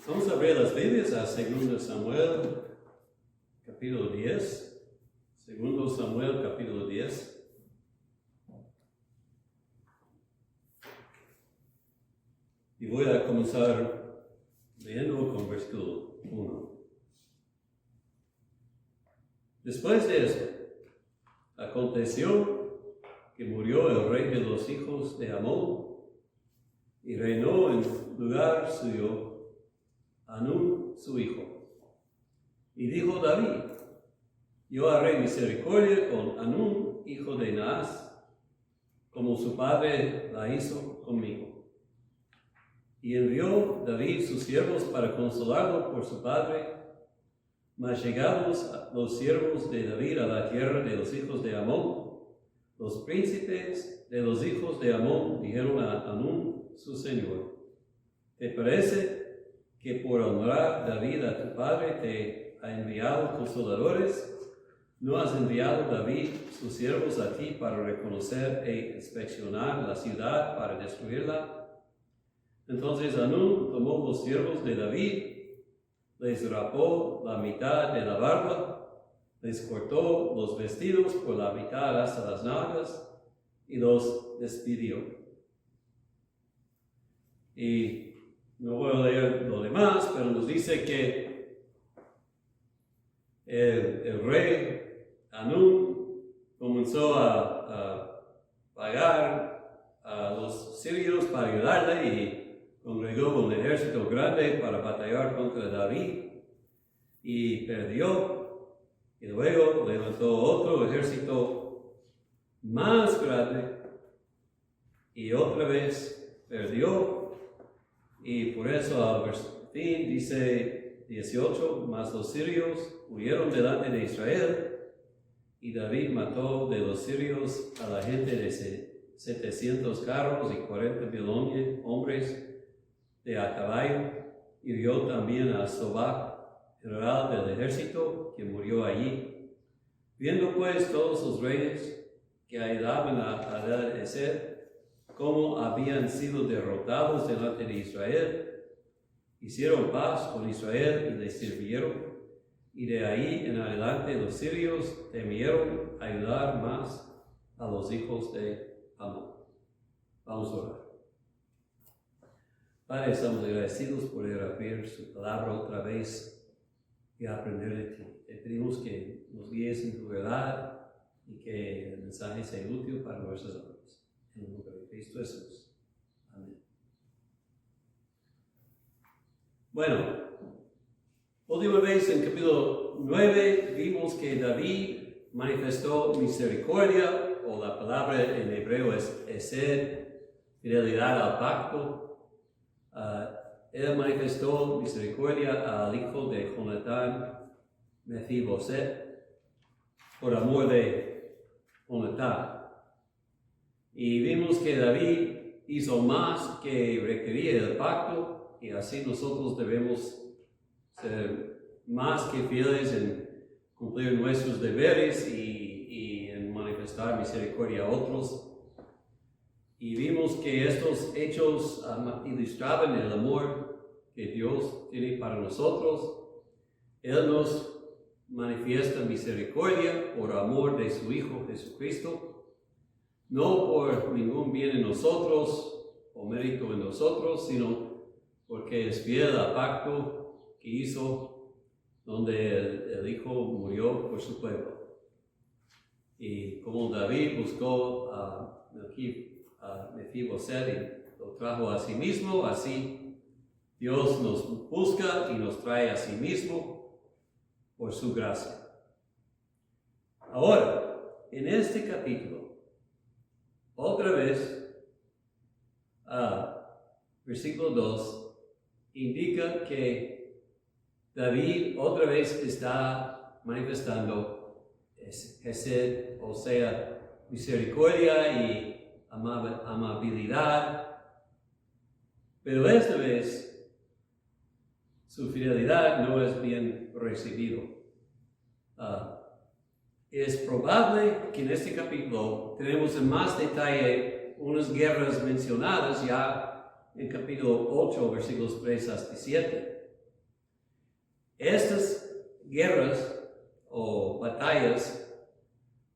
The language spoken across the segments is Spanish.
Vamos a abrir las Biblias a 2 Samuel, capítulo 10. 2 Samuel, capítulo 10. Y voy a comenzar leyendo con versículo 1. Después de esto, aconteció que murió el rey de los hijos de Amón y reinó en lugar suyo Hanún su hijo. Y dijo David: yo haré misericordia con Hanún, hijo de Naas, como su padre la hizo conmigo. Y envió David sus siervos para consolarlo por su padre. Mas llegados los siervos de David a la tierra de los hijos de Amón, los príncipes de los hijos de Amón dijeron a Hanún su señor: ¿te parece que por honrar David a tu padre te ha enviado consoladores? ¿No has enviado David sus siervos a ti para reconocer e inspeccionar la ciudad para destruirla? Entonces Hanún tomó los siervos de David, les rapó la mitad de la barba, les cortó los vestidos por la mitad hasta las nalgas y los despidió. Y no voy a leer lo demás, pero nos dice que el rey Hanún comenzó a pagar a los sirios para ayudarle y congregó un ejército grande para batallar contra David y perdió. Y luego levantó otro ejército más grande y otra vez perdió. Y por eso al fin dice 18, mas los sirios huyeron delante de Israel, y David mató de los sirios a la gente de 700 carros y 40,000 hombres de a caballo, y hirió también a Sobac, general del ejército, que murió allí. Viendo pues todos los reyes que ayudaban a Hadadezer cómo habían sido derrotados delante de Israel, hicieron paz con Israel y le sirvieron, y de ahí en adelante los sirios temieron ayudar más a los hijos de Amón. Vamos a orar. Padre, estamos agradecidos por abrir su palabra otra vez y aprender de ti. Te pedimos que nos guíes en tu verdad y que el mensaje sea útil para nuestras almas. En el nombre de Cristo Jesús. Amén. Bueno, última vez en capítulo 9 vimos que David manifestó misericordia, o la palabra en hebreo es hesed, fidelidad al pacto. Él manifestó misericordia al hijo de Jonatán, Mefiboset, por amor de Jonatán. Y vimos que David hizo más que requería el pacto, y así nosotros debemos ser más que fieles en cumplir nuestros deberes y en manifestar misericordia a otros. Y vimos que estos hechos ilustraban el amor que Dios tiene para nosotros. Él nos manifiesta misericordia por amor de su Hijo Jesucristo, no por ningún bien en nosotros o mérito en nosotros, sino porque es fiel al pacto que hizo, donde el Hijo murió por su pueblo. Y como David buscó a Mefiboset y lo trajo a sí mismo, así Dios nos busca y nos trae a sí mismo por su gracia. Ahora, en este capítulo, otra vez, versículo 2, indica que David otra vez está manifestando hesed, o sea, misericordia y amabilidad, pero esta vez su fidelidad no es bien recibido. Es probable que en este capítulo tenemos en más detalle unas guerras mencionadas ya en capítulo 8, versículos 3 hasta 7. Estas guerras o batallas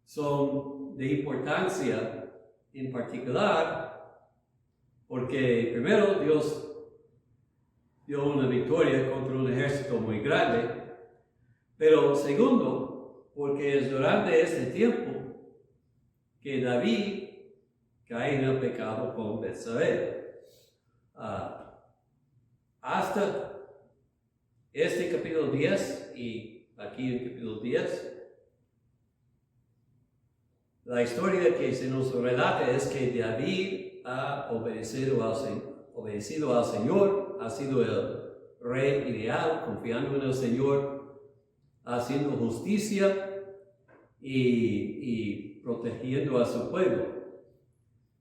son de importancia en particular porque primero Dios dio una victoria contra un ejército muy grande, pero segundo, porque es durante este tiempo que David cae en el pecado con Betsabé. Hasta este capítulo 10 y aquí en capítulo 10, la historia que se nos relata es que David ha obedecido al Señor, ha sido el rey ideal, confiando en el Señor, haciendo justicia y protegiendo a su pueblo,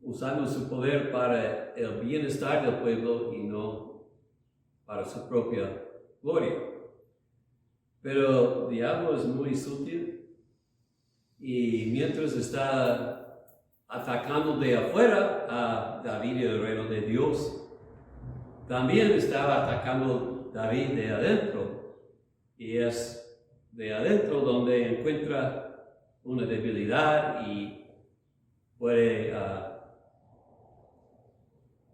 usando su poder para el bienestar del pueblo y no para su propia gloria. Pero el diablo es muy sutil y mientras está atacando de afuera a David y el reino de Dios, también estaba atacando David de adentro, y es de adentro donde encuentra una debilidad y puede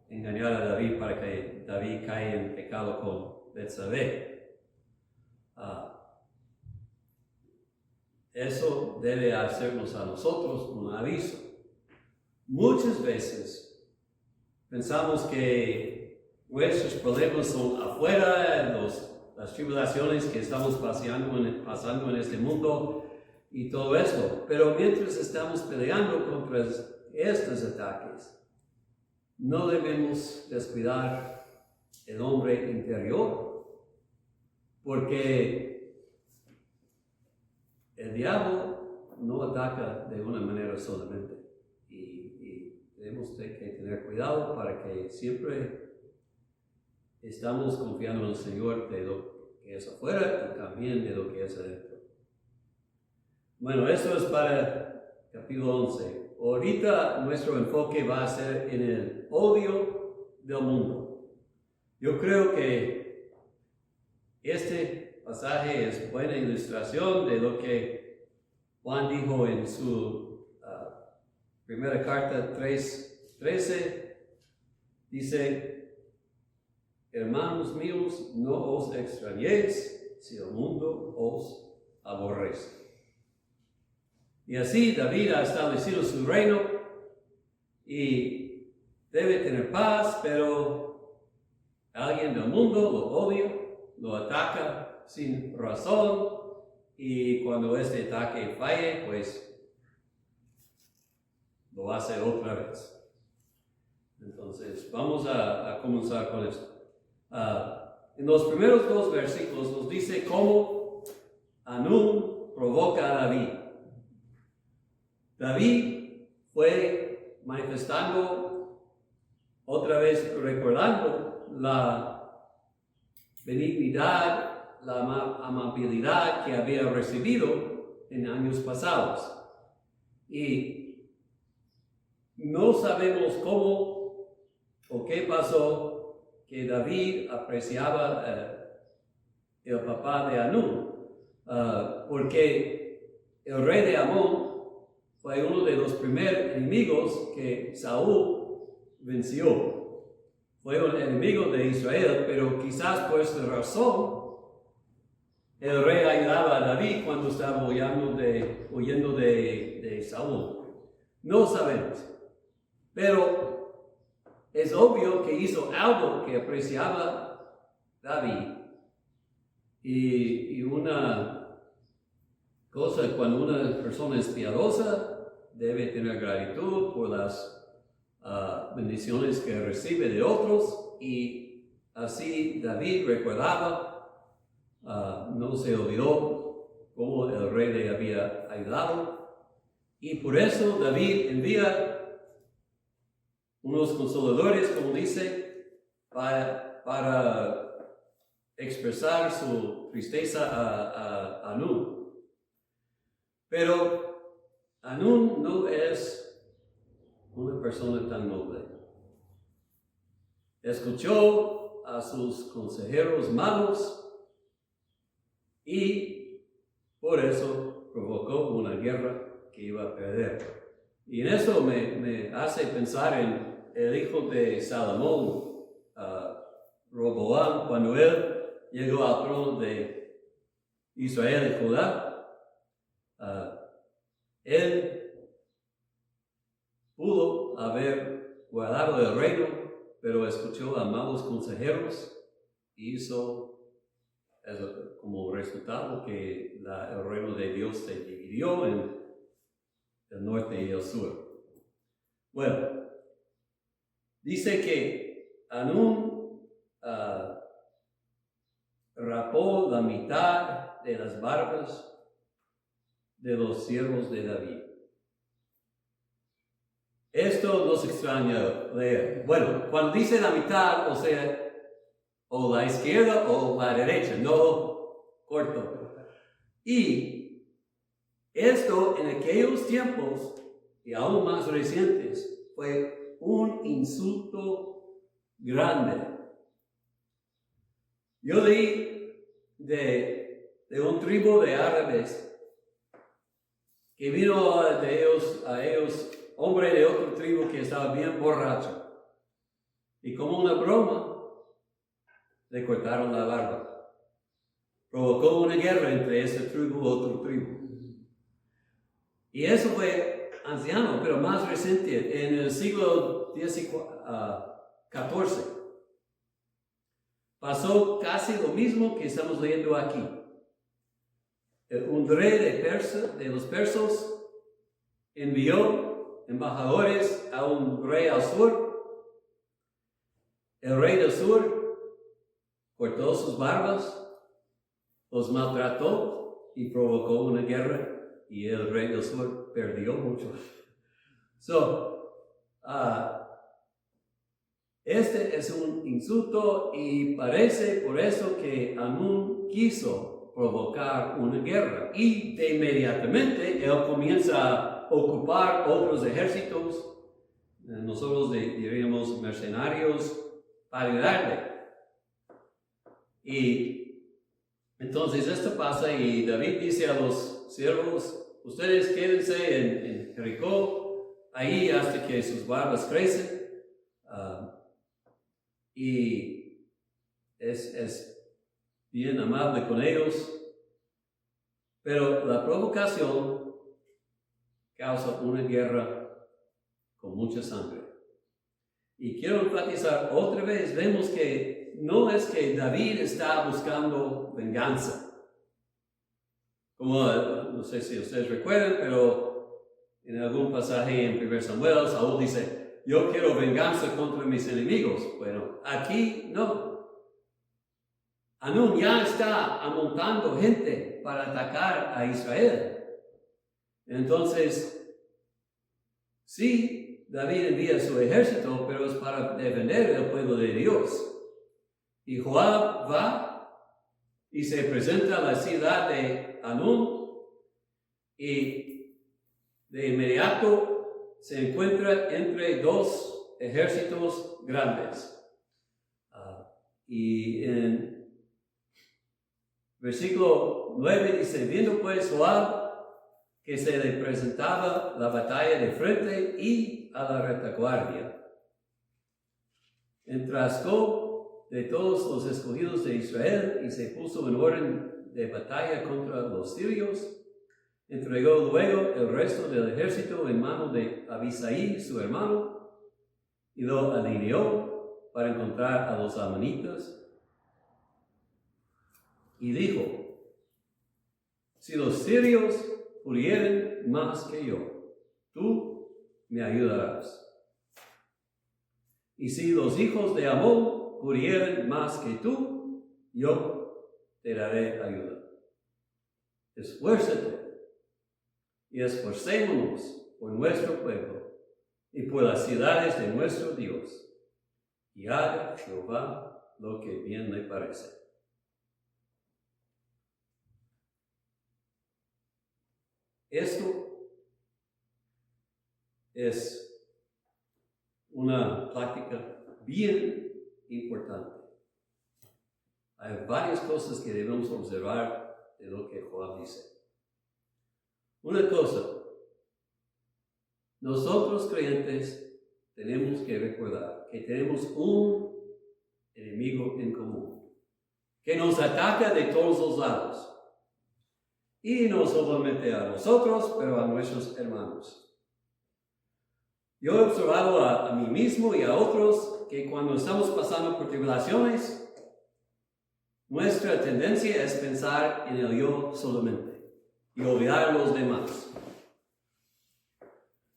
engañar a David para que David caiga en pecado con Betsabé. Eso debe hacernos a nosotros un aviso. Muchas veces pensamos que nuestros problemas son afuera, las tribulaciones que estamos pasando en este mundo y todo esto. Pero mientras estamos peleando contra estos ataques, no debemos descuidar el hombre interior, porque el diablo no ataca de una manera solamente, y tenemos que tener cuidado para que siempre estamos confiando en el Señor de lo que es afuera y también de lo que es adentro. Bueno, eso es para capítulo 11. Ahorita nuestro enfoque va a ser en el odio del mundo. Yo creo que este pasaje es buena ilustración de lo que Juan dijo en su primera carta 3:13. Dice: hermanos míos, no os extrañéis si el mundo os aborrece. Y así David ha establecido su reino y debe tener paz, pero alguien del mundo lo odia, lo ataca sin razón, y cuando este ataque falle, pues lo hace otra vez. Entonces, vamos a comenzar con esto. En los primeros 2 versículos nos dice cómo Hanún provoca a David. David fue manifestando, otra vez recordando la benignidad, la amabilidad que había recibido en años pasados. Y no sabemos cómo o qué pasó que David apreciaba el papá de Hanún, porque el rey de Amón fue uno de los primeros enemigos que Saúl venció. Fue un enemigo de Israel, pero quizás por esta razón el rey ayudaba a David cuando estaba huyendo de Saúl. No sabemos, pero es obvio que hizo algo que apreciaba David. Y una cosa, cuando una persona es piadosa, debe tener gratitud por las bendiciones que recibe de otros, y así David recordaba, no se olvidó cómo el rey le había ayudado, y por eso David envía unos consoladores, como dice, para expresar su tristeza a Hanún. Pero Hanún no es una persona tan noble. Escuchó a sus consejeros malos y por eso provocó una guerra que iba a perder. Y en eso me hace pensar en el hijo de Salomón, Roboam, cuando él llegó al trono de Israel y Judá. Él pudo haber guardado el reino, pero escuchó a malos consejeros y hizo como resultado que el reino de Dios se dividió en el norte y el sur. Bueno, dice que Hanún rapó la mitad de las barbas de los siervos de David. Esto nos extraña leer. Bueno, cuando dice la mitad, o sea, o la izquierda o la derecha, no corto. Y esto en aquellos tiempos, y aún más recientes, fue un insulto grande. Yo leí de un tribu de árabes que vino a ellos, hombre de otra tribu que estaba bien borracho. Y como una broma, le cortaron la barba. Provocó una guerra entre esa tribu y otra tribu. Y eso fue anciano, pero más reciente, en el siglo XIV. Pasó casi lo mismo que estamos leyendo aquí. Un rey de los persos envió embajadores a un rey al sur. El rey del sur cortó sus barbas, los maltrató y provocó una guerra, y el rey del sur perdió mucho. Este es un insulto, y parece por eso que Hanún quiso provocar una guerra, y de inmediatamente él comienza a ocupar otros ejércitos, nosotros diríamos mercenarios, para ayudarle. Y entonces esto pasa, y David dice a los siervos: ustedes quédense en Jericó, ahí hasta que sus barbas crecen. Y es bien amable con ellos, pero la provocación causa una guerra con mucha sangre. Y quiero enfatizar otra vez, vemos que no es que David está buscando venganza. Como, no sé si ustedes recuerdan, pero en algún pasaje en 1 Samuel, Saúl dice: yo quiero venganza contra mis enemigos. Bueno, aquí no. Hanún ya está amontando gente para atacar a Israel. Entonces, sí, David envía su ejército, pero es para defender el pueblo de Dios. Y Joab va y se presenta a la ciudad de Hanún, y de inmediato se encuentra entre dos ejércitos grandes. Y en versículo 9 dice: viendo pues Joab que se le presentaba la batalla de frente y a la retaguardia, entrascó de todos los escogidos de Israel y se puso en orden de batalla contra los sirios. Entregó luego el resto del ejército en mano de Abisai, su hermano, y lo alineó para encontrar a los amonitas. Y dijo: si los sirios pudieren más que yo, tú me ayudarás. Y si los hijos de Amón pudieren más que tú, yo te daré ayuda. Esfuérzate y esforcémonos por nuestro pueblo y por las ciudades de nuestro Dios, y haga Jehová lo que bien le parece. Esto es una práctica bien importante. Hay varias cosas que debemos observar de lo que Joab dice. Una cosa, nosotros creyentes tenemos que recordar que tenemos un enemigo en común, que nos ataca de todos los lados. Y no solamente a nosotros, pero a nuestros hermanos. Yo he observado a mí mismo y a otros que cuando estamos pasando por tribulaciones, nuestra tendencia es pensar en el yo solamente y olvidar a los demás.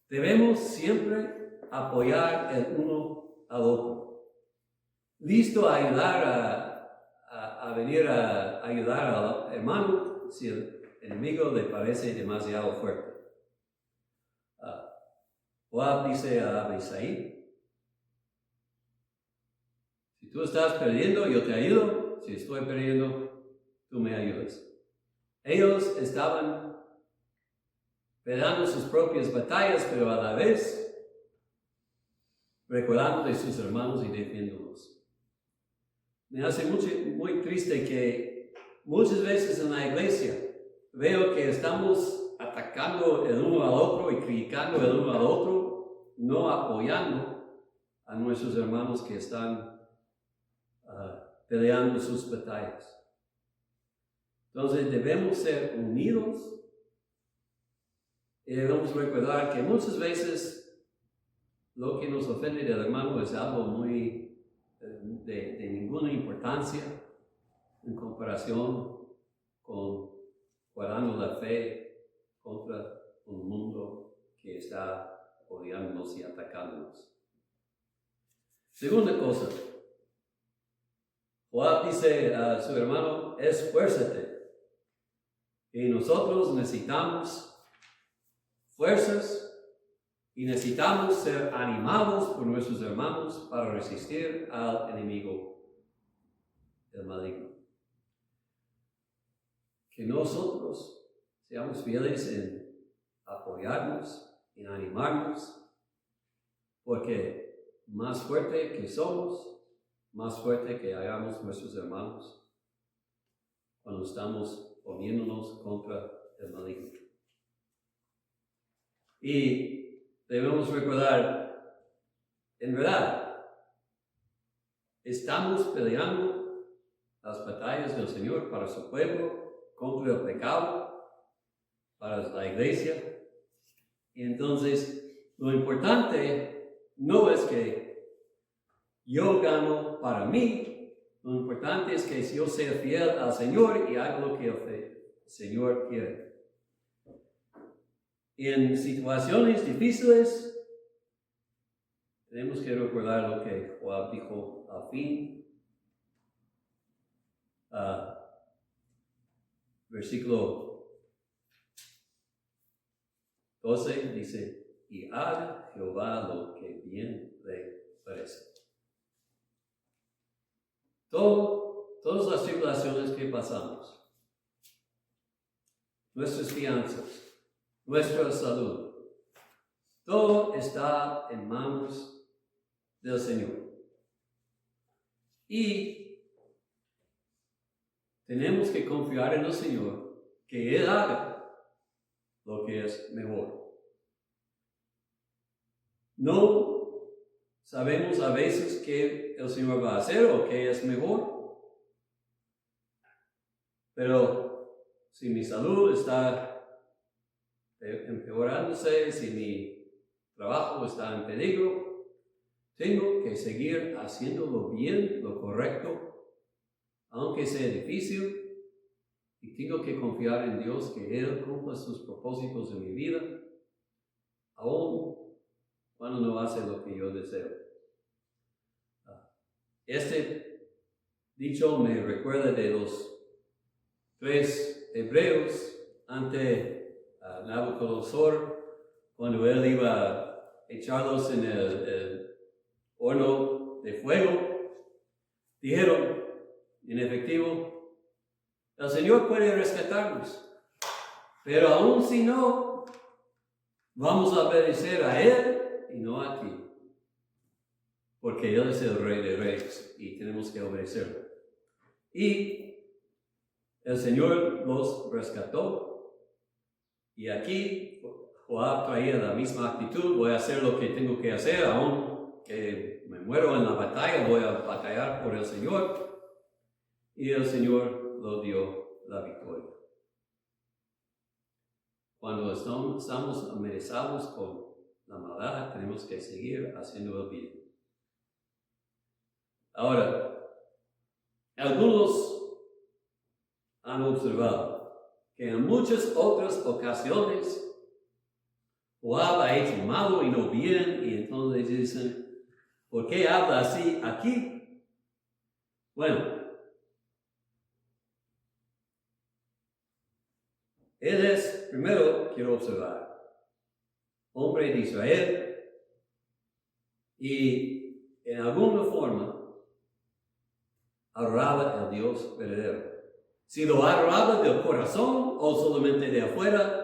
Debemos siempre apoyar el uno al otro, listo a ayudar a venir a ayudar al hermano si el enemigo le parece demasiado fuerte. Joab dice a Abisai: si tú estás perdiendo, yo te ayudo. Si estoy perdiendo, tú me ayudas. Ellos estaban peleando sus propias batallas, pero a la vez recordando de sus hermanos y defendiéndolos. Me hace muy triste que muchas veces en la iglesia veo que estamos atacando el uno al otro y criticando el uno al otro, no apoyando a nuestros hermanos que están peleando sus batallas. Entonces debemos ser unidos y debemos recordar que muchas veces lo que nos ofende del hermano es algo muy de ninguna importancia en comparación con guardando la fe contra un mundo que está odiándonos y atacándonos. Segunda cosa, Joab dice a su hermano: esfuérzate. Y nosotros necesitamos fuerzas y necesitamos ser animados por nuestros hermanos para resistir al enemigo, el maligno. Que nosotros seamos fieles en apoyarnos, en animarnos, porque más fuerte que somos, más fuerte que hagamos nuestros hermanos cuando estamos poniéndonos contra el maligno. Y debemos recordar, en verdad, estamos peleando las batallas del Señor para su pueblo, contra el pecado, para la iglesia. Y entonces, lo importante no es que yo gano para mí, lo importante es que yo sea fiel al Señor y haga lo que el Señor quiere. Y en situaciones difíciles, tenemos que recordar lo que Joab dijo al fin. Versículo 12 dice: y haga Jehová lo que bien le parece. Todas las tribulaciones que pasamos, nuestras fianzas, nuestra salud, todo está en manos del Señor. Y tenemos que confiar en el Señor, que Él haga lo que es mejor. No sabemos a veces qué el Señor va a hacer o qué es mejor, pero si mi salud está empeorándose, si mi trabajo está en peligro, tengo que seguir haciéndolo bien, lo correcto, aunque sea difícil, y tengo que confiar en Dios que Él cumpla sus propósitos en mi vida, aún cuando no hace lo que yo deseo. Este dicho me recuerda de los 3 hebreos ante Nabucodonosor, cuando él iba a echarlos en el horno de fuego. Dijeron, en efectivo, el Señor puede rescatarnos, pero aún si no, vamos a obedecer a Él y no a ti, porque Él es el Rey de Reyes y tenemos que obedecerlo. Y el Señor los rescató. Y aquí Joab traía la misma actitud: voy a hacer lo que tengo que hacer, aun que me muero en la batalla, voy a batallar por el Señor. Y el Señor lo dio la victoria. Cuando estamos amenazados con la maldad, tenemos que seguir haciendo el bien. Ahora, algunos han observado que en muchas otras ocasiones Joab ha hecho malo y no bien, y entonces dicen, ¿por qué habla así aquí? Bueno, él es, primero quiero observar, hombre de Israel, y en alguna forma adoraba al Dios verdadero. Si lo adoraba del corazón o solamente de afuera,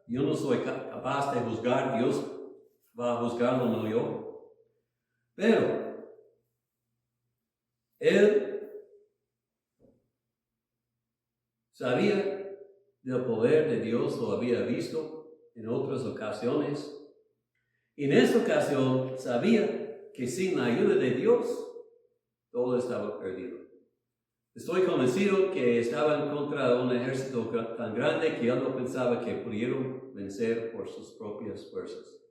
yo no soy capaz de juzgar. Dios va a juzgarlo, no yo. Pero él sabía del poder de Dios, lo había visto en otras ocasiones. Y en esta ocasión sabía que sin la ayuda de Dios, todo estaba perdido. Estoy convencido que estaban contra un ejército tan grande que él no pensaba que pudieron vencer por sus propias fuerzas.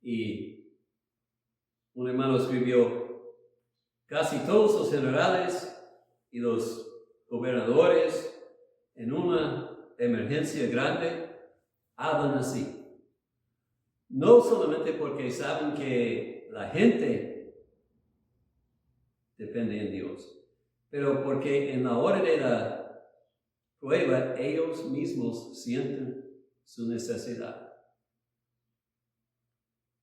Y un hermano escribió, casi todos los generales y los gobernadores en una emergencia grande hablan así. No solamente porque saben que la gente depende en Dios, pero porque en la hora de la prueba ellos mismos sienten su necesidad.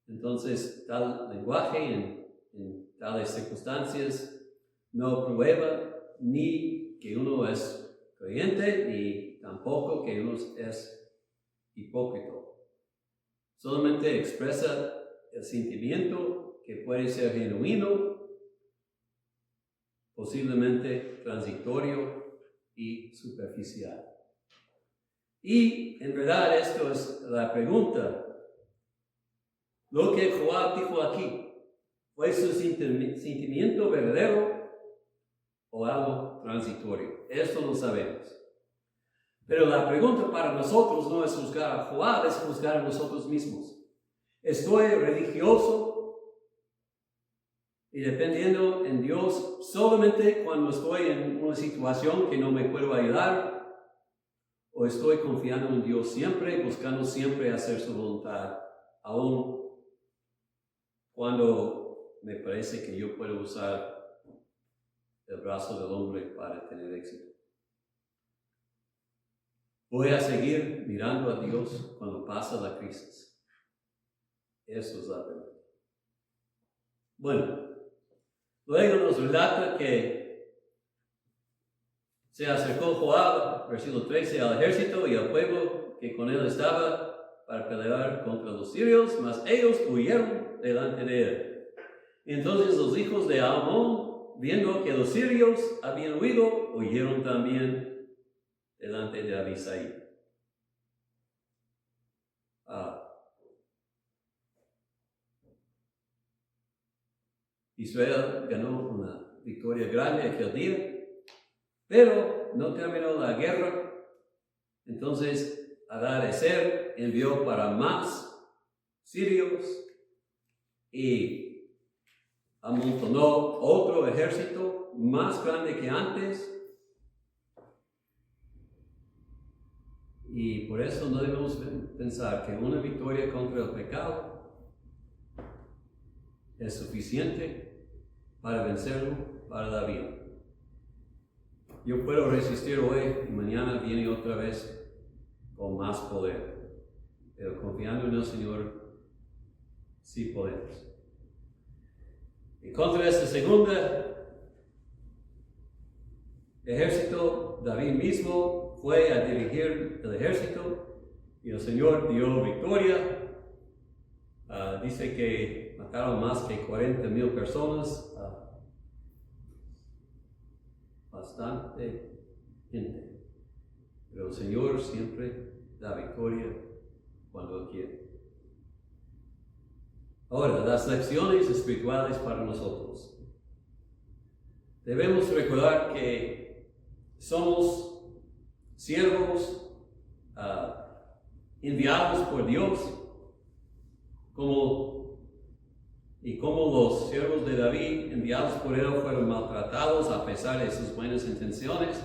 Entonces, tal lenguaje en tales circunstancias no prueba ni que uno es creyente, ni tampoco que uno es hipócrita. Solamente expresa el sentimiento que puede ser genuino, posiblemente transitorio y superficial. Y en verdad esto es la pregunta. Lo que Joab dijo aquí, ¿fue su sentimiento verdadero o algo transitorio? Esto lo sabemos. Pero la pregunta para nosotros no es juzgar a Joab, es juzgar a nosotros mismos. ¿Estoy religioso y dependiendo en Dios solamente cuando estoy en una situación que no me puedo ayudar? ¿O estoy confiando en Dios siempre, buscando siempre hacer su voluntad, aun cuando me parece que yo puedo usar el brazo del hombre para tener éxito? Voy a seguir mirando a Dios cuando pasa la crisis. Eso es la pregunta. Bueno, luego nos relata que se acercó Joab, versículo 13, al ejército y al pueblo que con él estaba para pelear contra los sirios, mas ellos huyeron delante de él. Y entonces los hijos de Amón, viendo que los sirios habían huido, huyeron también delante de Abisai. Israel ganó una victoria grande aquel día, pero no terminó la guerra. Entonces Hadadezer envió para más sirios y amontonó otro ejército más grande que antes. Y por eso no debemos pensar que una victoria contra el pecado es suficiente para vencerlo para la vida. Yo puedo resistir hoy y mañana viene otra vez con más poder. Pero confiando en el Señor, sí podemos. Y contra esta segunda ejército, David mismo fue a dirigir el ejército y el Señor dio victoria. Dice que mataron más que 40,000 personas, bastante gente. Pero el Señor siempre da victoria cuando Él quiere. Ahora, las lecciones espirituales para nosotros. Debemos recordar que somos siervos enviados por Dios, como los siervos de David enviados por Él fueron maltratados a pesar de sus buenas intenciones.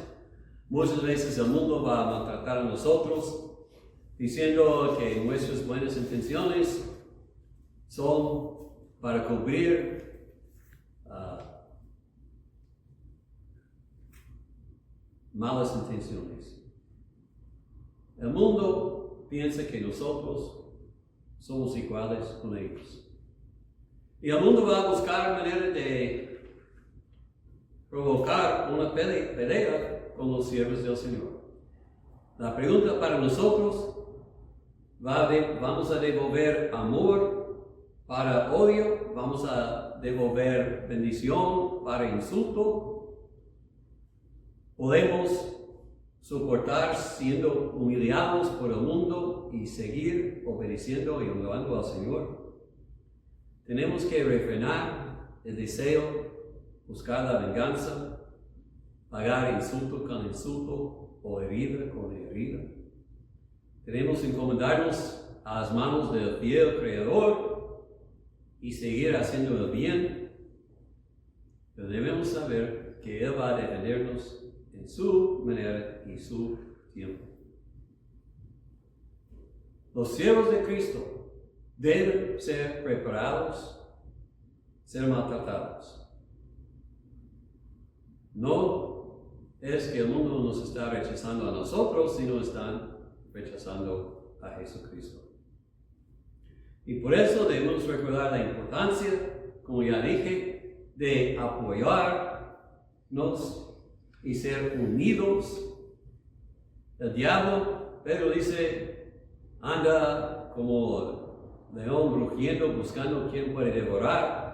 Muchas veces el mundo va a maltratar a nosotros, diciendo que nuestras buenas intenciones son para cubrir malas intenciones. El mundo piensa que nosotros somos iguales con ellos. Y el mundo va a buscar maneras de provocar una pelea con los siervos del Señor. La pregunta para nosotros, ¿vamos a devolver amor para odio? ¿Vamos a devolver bendición para insulto? ¿Podemos soportar siendo humillados por el mundo y seguir obedeciendo y honrando al Señor? Tenemos que refrenar el deseo, buscar la venganza, pagar insulto con insulto o herida con herida. Tenemos que encomendarnos a las manos del fiel Creador y seguir haciendo el bien, pero debemos saber que Él va a defendernos en su manera y su tiempo. Los siervos de Cristo deben ser preparados, ser maltratados. No es que el mundo nos está rechazando a nosotros, sino están rechazando a Jesucristo. Y por eso debemos recordar la importancia, como ya dije, de apoyarnos y ser unidos. El diablo, Pedro dice, anda como león rugiendo, buscando quien puede devorar.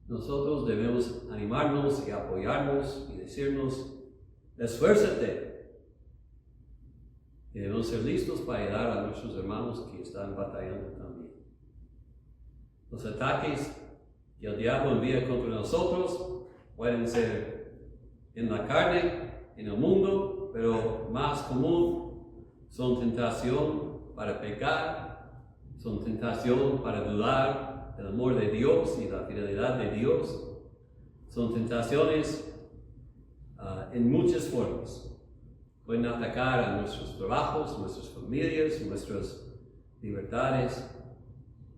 Nosotros debemos animarnos y apoyarnos y decirnos, esfuérzate. Y debemos ser listos para ayudar a nuestros hermanos que están batallando también. Los ataques que el diablo envía contra nosotros pueden ser en la carne, en el mundo, pero más común son tentación para pecar, son tentación para dudar del amor de Dios y la fidelidad de Dios. Son tentaciones en muchas formas. Pueden atacar a nuestros trabajos, nuestras familias, nuestras libertades.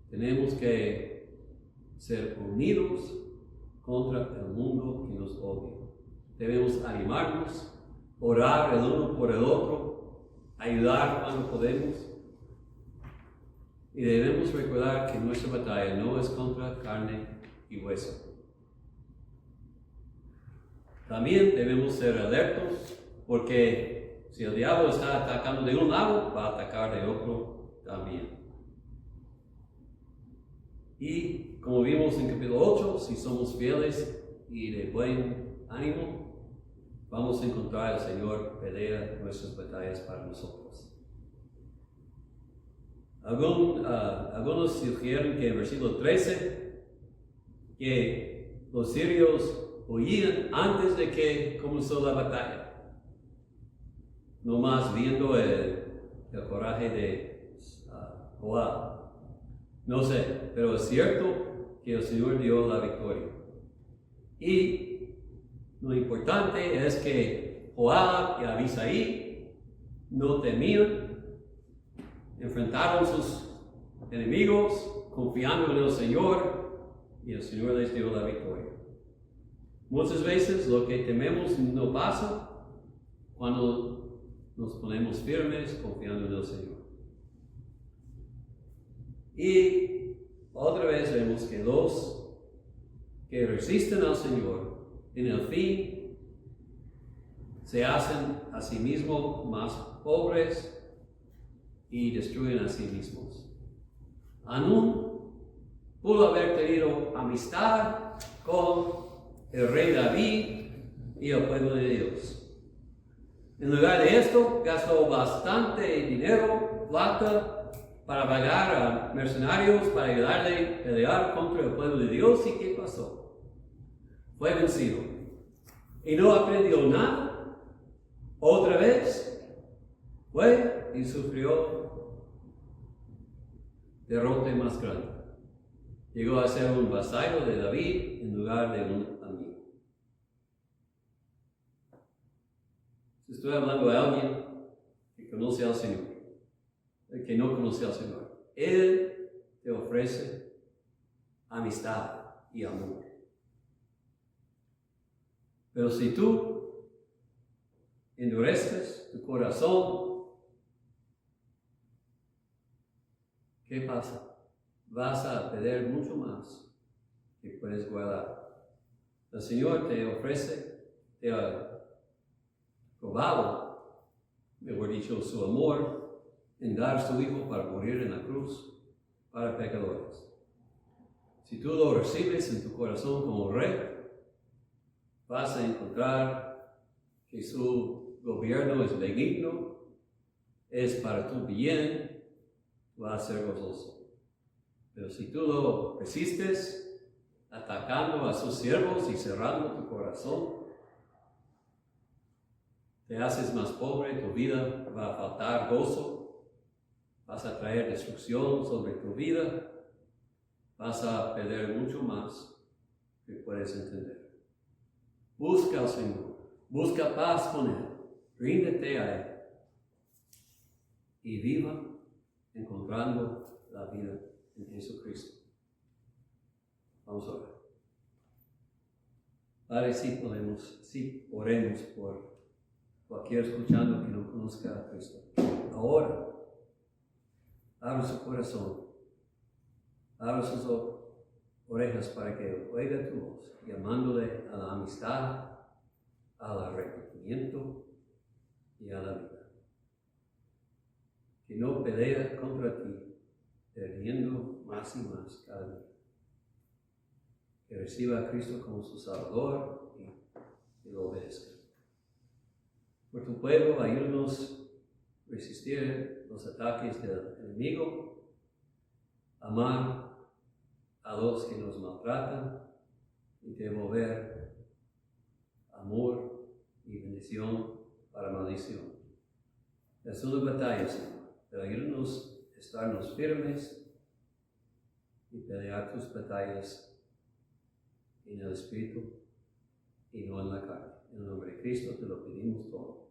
Tenemos que ser unidos contra el mundo que nos odia. Debemos animarnos, orar el uno por el otro, ayudar cuando podemos. Y debemos recordar que nuestra batalla no es contra carne y hueso. También debemos ser alertos, porque si el diablo está atacando de un lado, va a atacar de otro también. Y como vimos en capítulo 8, si somos fieles y de buen ánimo, vamos a encontrar al Señor pelea nuestras batallas para nosotros. Algunos sugieren que en versículo 13, que los sirios huían antes de que comenzó la batalla. No más viendo el coraje de Joab. No sé, pero es cierto que el Señor dio la victoria. Y lo importante es que Joab y Abisai no temían, enfrentaron sus enemigos confiando en el Señor y el Señor les dio la victoria. Muchas veces lo que tememos no pasa cuando nos ponemos firmes confiando en el Señor. Y otra vez vemos que los que resisten al Señor en el fin se hacen a sí mismos más pobres y destruyen a sí mismos. Hanún pudo haber tenido amistad con el rey David y el pueblo de Dios. En lugar de esto, gastó bastante dinero, plata, para pagar a mercenarios, para ayudarle a pelear contra el pueblo de Dios. ¿Y qué pasó? Fue vencido. Y no aprendió nada. Otra vez, fue y sufrió derrota más grande. Llegó a ser un vasallo de David en lugar de un amigo. Estoy hablando de alguien que conoce al Señor, el que no conoce al Señor. Él te ofrece amistad y amor. Pero si tú endureces tu corazón, ¿qué pasa? Vas a perder mucho más que puedes guardar. El Señor te ofrece, te ha probado, mejor dicho, su amor en dar su Hijo para morir en la cruz para pecadores. Si tú lo recibes en tu corazón como Rey, vas a encontrar que su gobierno es benigno, es para tu bien, vas a ser gozoso. Pero si tú lo resistes, atacando a sus siervos y cerrando tu corazón, te haces más pobre, tu vida va a faltar gozo, vas a traer destrucción sobre tu vida, vas a perder mucho más que puedes entender. Busca al Señor, busca paz con Él, ríndete a Él y viva encontrando la vida en Jesucristo. Vamos a orar. Padre, sí oremos por cualquier escuchando que no conozca a Cristo. Ahora, abre su corazón, abre sus orejas para que oiga tu voz, llamándole a la amistad, al arrepentimiento y a la vida. Que no pelea contra ti, perdiendo más y más cada día. Que reciba a Cristo como su Salvador y lo obedezca. Por tu pueblo, ayúdanos a resistir los ataques del enemigo, amar a los que nos maltratan y devolver amor y bendición para maldición. Es una batalla, Señor, pero ayúdanos a estarnos firmes y pelear tus batallas en el Espíritu y no en la carne. En el nombre de Cristo te lo pedimos todo.